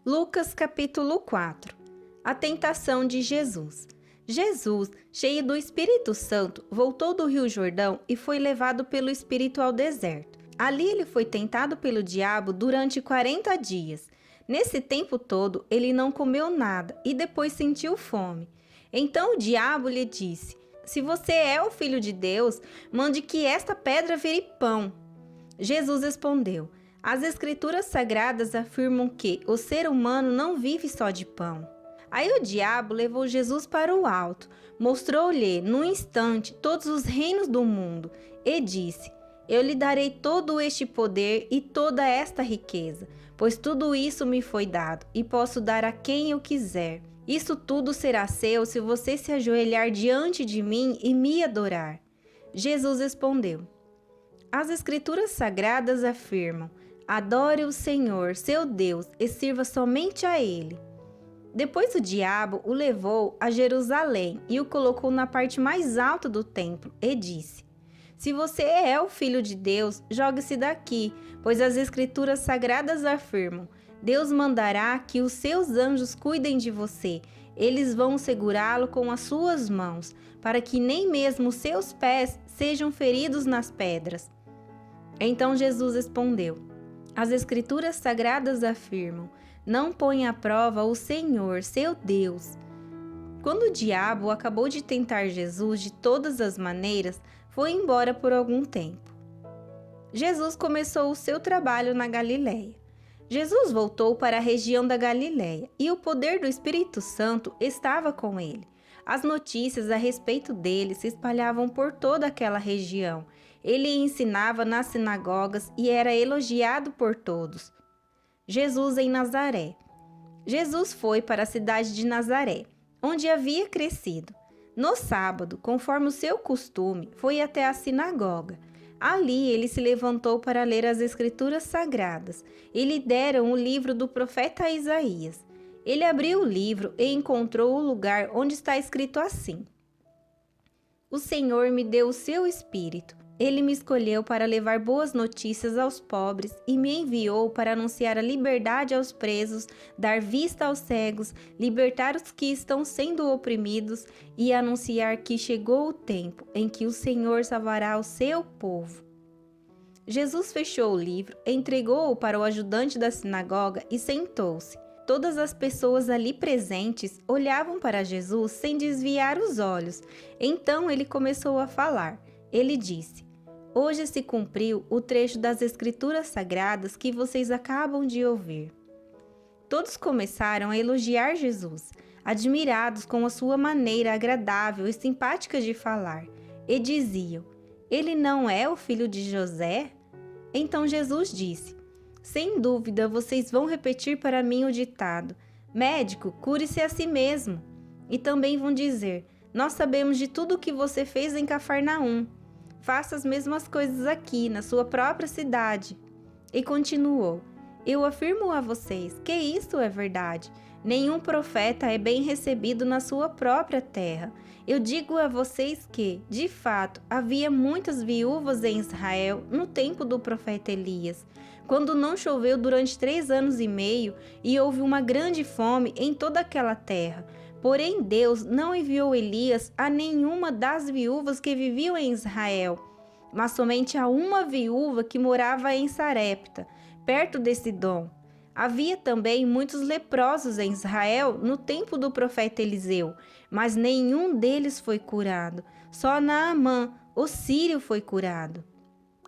Lucas capítulo 4. A tentação de Jesus. Jesus, cheio do Espírito Santo, voltou do Rio Jordão e foi levado pelo Espírito ao deserto. Ali ele foi tentado pelo diabo durante 40 dias. Nesse tempo todo, ele não comeu nada e depois sentiu fome. Então o diabo lhe disse: "Se você é o Filho de Deus, mande que esta pedra vire pão." Jesus respondeu: "As Escrituras Sagradas afirmam que o ser humano não vive só de pão." Aí o diabo levou Jesus para o alto, mostrou-lhe num instante todos os reinos do mundo e disse: "Eu lhe darei todo este poder e toda esta riqueza, pois tudo isso me foi dado e posso dar a quem eu quiser. Isso tudo será seu se você se ajoelhar diante de mim e me adorar." Jesus respondeu: "As Escrituras Sagradas afirmam: adore o Senhor, seu Deus, e sirva somente a Ele." Depois o diabo o levou a Jerusalém e o colocou na parte mais alta do templo e disse: "Se você é o Filho de Deus, jogue-se daqui, pois as Escrituras Sagradas afirmam: Deus mandará que os seus anjos cuidem de você. Eles vão segurá-lo com as suas mãos, para que nem mesmo seus pés sejam feridos nas pedras." Então Jesus respondeu: "As Escrituras Sagradas afirmam: não põe à prova o Senhor, seu Deus." Quando o diabo acabou de tentar Jesus de todas as maneiras, foi embora por algum tempo. Jesus começou o seu trabalho na Galileia. Jesus voltou para a região da Galileia e o poder do Espírito Santo estava com ele. As notícias a respeito dele se espalhavam por toda aquela região. Ele ensinava nas sinagogas e era elogiado por todos. Jesus em Nazaré. Jesus foi para a cidade de Nazaré, onde havia crescido. No sábado, conforme o seu costume, foi até a sinagoga. Ali ele se levantou para ler as Escrituras Sagradas e lhe deram o livro do profeta Isaías. Ele abriu o livro e encontrou o lugar onde está escrito assim: "O Senhor me deu o seu Espírito. Ele me escolheu para levar boas notícias aos pobres e me enviou para anunciar a liberdade aos presos, dar vista aos cegos, libertar os que estão sendo oprimidos e anunciar que chegou o tempo em que o Senhor salvará o seu povo." Jesus fechou o livro, entregou-o para o ajudante da sinagoga e sentou-se. Todas as pessoas ali presentes olhavam para Jesus sem desviar os olhos. Então ele começou a falar. Ele disse: "Hoje se cumpriu o trecho das Escrituras Sagradas que vocês acabam de ouvir." Todos começaram a elogiar Jesus, admirados com a sua maneira agradável e simpática de falar, e diziam: "Ele não é o filho de José?" Então Jesus disse: "Sem dúvida vocês vão repetir para mim o ditado: médico, cure-se a si mesmo. E também vão dizer: nós sabemos de tudo o que você fez em Cafarnaum. Faça as mesmas coisas aqui, na sua própria cidade." E continuou: "Eu afirmo a vocês que isto é verdade. Nenhum profeta é bem recebido na sua própria terra. Eu digo a vocês que, de fato, havia muitas viúvas em Israel no tempo do profeta Elias, quando não choveu durante 3 anos e meio e houve uma grande fome em toda aquela terra. Porém, Deus não enviou Elias a nenhuma das viúvas que viviam em Israel, mas somente a uma viúva que morava em Sarepta, perto de Sidom. Havia também muitos leprosos em Israel no tempo do profeta Eliseu, mas nenhum deles foi curado. Só Naamã, o sírio, foi curado."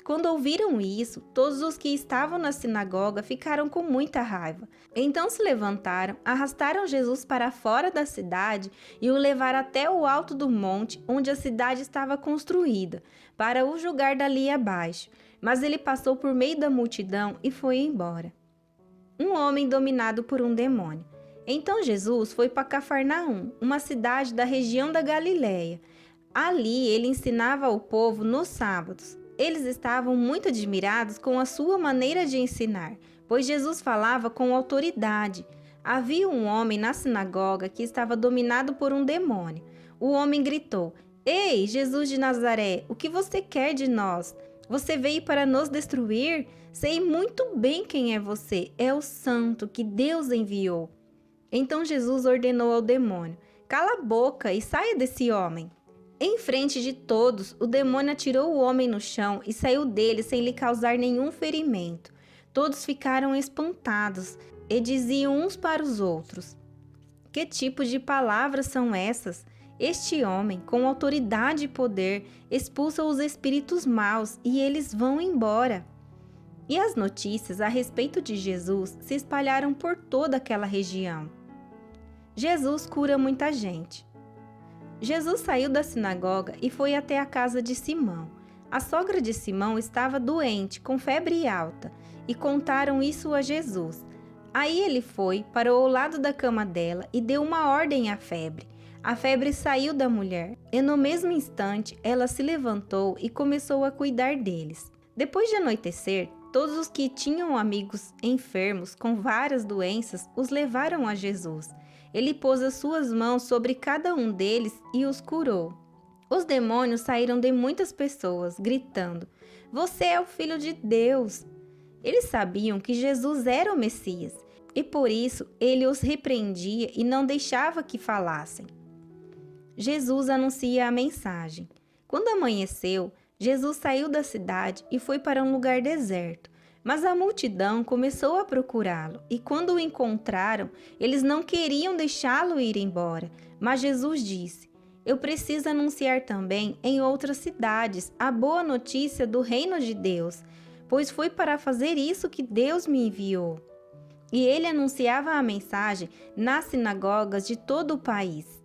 Quando ouviram isso, todos os que estavam na sinagoga ficaram com muita raiva. Então se levantaram, arrastaram Jesus para fora da cidade e o levaram até o alto do monte onde a cidade estava construída, para o julgar dali abaixo. Mas ele passou por meio da multidão e foi embora. Um homem dominado por um demônio. Então Jesus foi para Cafarnaum, uma cidade da região da Galileia. Ali ele ensinava ao povo nos sábados. Eles estavam muito admirados com a sua maneira de ensinar, pois Jesus falava com autoridade. Havia um homem na sinagoga que estava dominado por um demônio. O homem gritou: "Ei, Jesus de Nazaré, o que você quer de nós? Você veio para nos destruir? Sei muito bem quem é você. É o santo que Deus enviou. Então Jesus ordenou ao demônio: cala a boca e saia desse homem. Em frente de todos, o demônio atirou o homem no chão e saiu dele sem lhe causar nenhum ferimento. Todos ficaram espantados e diziam uns para os outros: que tipo de palavras são essas? Este homem, com autoridade e poder, expulsa os espíritos maus e eles vão embora. E as notícias a respeito de Jesus se espalharam por toda aquela região. Jesus cura muita gente. Jesus saiu da sinagoga e foi até a casa de Simão. A sogra de Simão estava doente, com febre alta, e contaram isso a Jesus. Aí ele foi para o lado da cama dela e deu uma ordem à febre. A febre saiu da mulher e no mesmo instante ela se levantou e começou a cuidar deles. Depois de anoitecer, todos os que tinham amigos enfermos com várias doenças os levaram a Jesus. Ele pôs as suas mãos sobre cada um deles e os curou. Os demônios saíram de muitas pessoas, gritando: "Você é o Filho de Deus!" Eles sabiam que Jesus era o Messias e por isso ele os repreendia e não deixava que falassem. Jesus anuncia a mensagem. Quando amanheceu, Jesus saiu da cidade e foi para um lugar deserto. Mas a multidão começou a procurá-lo e quando o encontraram, eles não queriam deixá-lo ir embora. Mas Jesus disse: "Eu preciso anunciar também em outras cidades a boa notícia do reino de Deus, pois foi para fazer isso que Deus me enviou." E ele anunciava a mensagem nas sinagogas de todo o país.